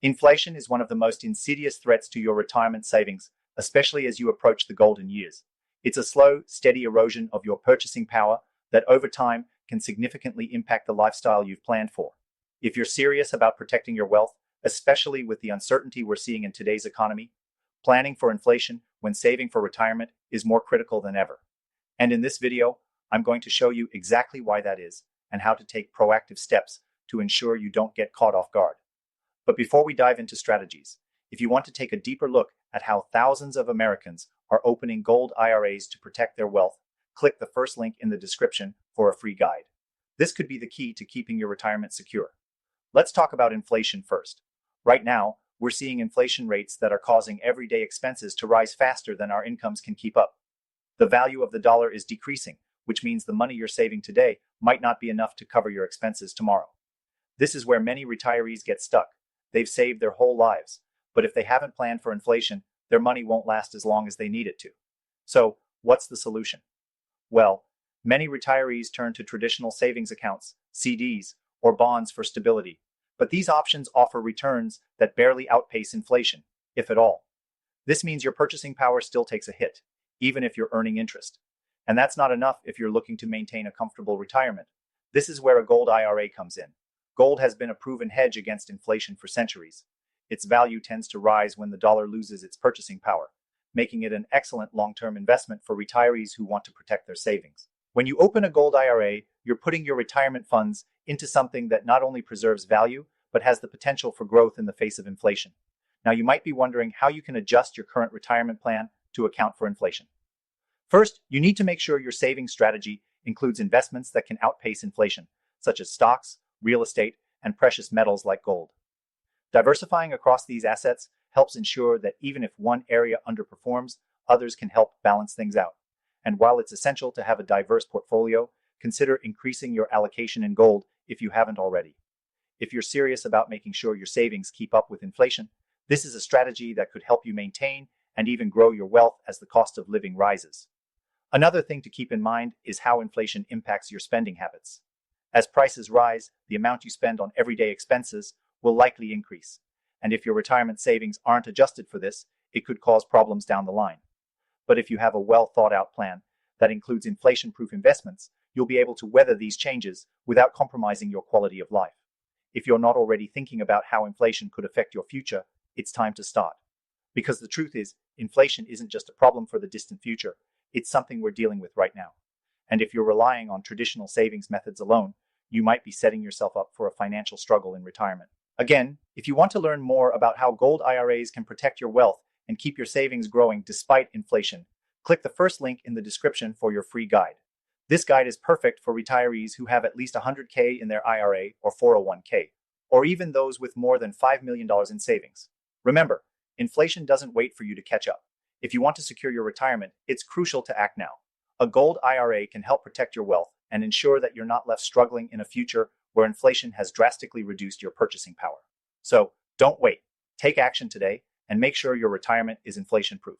Inflation is one of the most insidious threats to your retirement savings, especially as you approach the golden years. It's a slow, steady erosion of your purchasing power that over time can significantly impact the lifestyle you've planned for. If you're serious about protecting your wealth, especially with the uncertainty we're seeing in today's economy, planning for inflation when saving for retirement is more critical than ever. And in this video, I'm going to show you exactly why that is and how to take proactive steps to ensure you don't get caught off guard. But before we dive into strategies, if you want to take a deeper look at how thousands of Americans are opening gold IRAs to protect their wealth, click the first link in the description for a free guide. This could be the key to keeping your retirement secure. Let's talk about inflation first. Right now, we're seeing inflation rates that are causing everyday expenses to rise faster than our incomes can keep up. The value of the dollar is decreasing, which means the money you're saving today might not be enough to cover your expenses tomorrow. This is where many retirees get stuck. They've saved their whole lives, but if they haven't planned for inflation, their money won't last as long as they need it to. So, what's the solution? Well, many retirees turn to traditional savings accounts, CDs, or bonds for stability, but these options offer returns that barely outpace inflation, if at all. This means your purchasing power still takes a hit, even if you're earning interest. And that's not enough if you're looking to maintain a comfortable retirement. This is where a gold IRA comes in. Gold has been a proven hedge against inflation for centuries. Its value tends to rise when the dollar loses its purchasing power, making it an excellent long-term investment for retirees who want to protect their savings. When you open a gold IRA, you're putting your retirement funds into something that not only preserves value, but has the potential for growth in the face of inflation. Now, you might be wondering how you can adjust your current retirement plan to account for inflation. First, you need to make sure your savings strategy includes investments that can outpace inflation, such as stocks, real estate, and precious metals like gold. Diversifying across these assets helps ensure that even if one area underperforms, others can help balance things out. And while it's essential to have a diverse portfolio, consider increasing your allocation in gold if you haven't already. If you're serious about making sure your savings keep up with inflation, this is a strategy that could help you maintain and even grow your wealth as the cost of living rises. Another thing to keep in mind is how inflation impacts your spending habits. As prices rise, the amount you spend on everyday expenses will likely increase. And if your retirement savings aren't adjusted for this, it could cause problems down the line. But if you have a well-thought-out plan that includes inflation-proof investments, you'll be able to weather these changes without compromising your quality of life. If you're not already thinking about how inflation could affect your future, it's time to start. Because the truth is, inflation isn't just a problem for the distant future, it's something we're dealing with right now. And if you're relying on traditional savings methods alone, you might be setting yourself up for a financial struggle in retirement. Again, if you want to learn more about how gold IRAs can protect your wealth and keep your savings growing despite inflation, click the first link in the description for your free guide. This guide is perfect for retirees who have at least $100K in their IRA or 401K, or even those with more than $5 million in savings. Remember, inflation doesn't wait for you to catch up. If you want to secure your retirement, it's crucial to act now. A gold IRA can help protect your wealth and ensure that you're not left struggling in a future where inflation has drastically reduced your purchasing power. So, don't wait. Take action today and make sure your retirement is inflation-proof.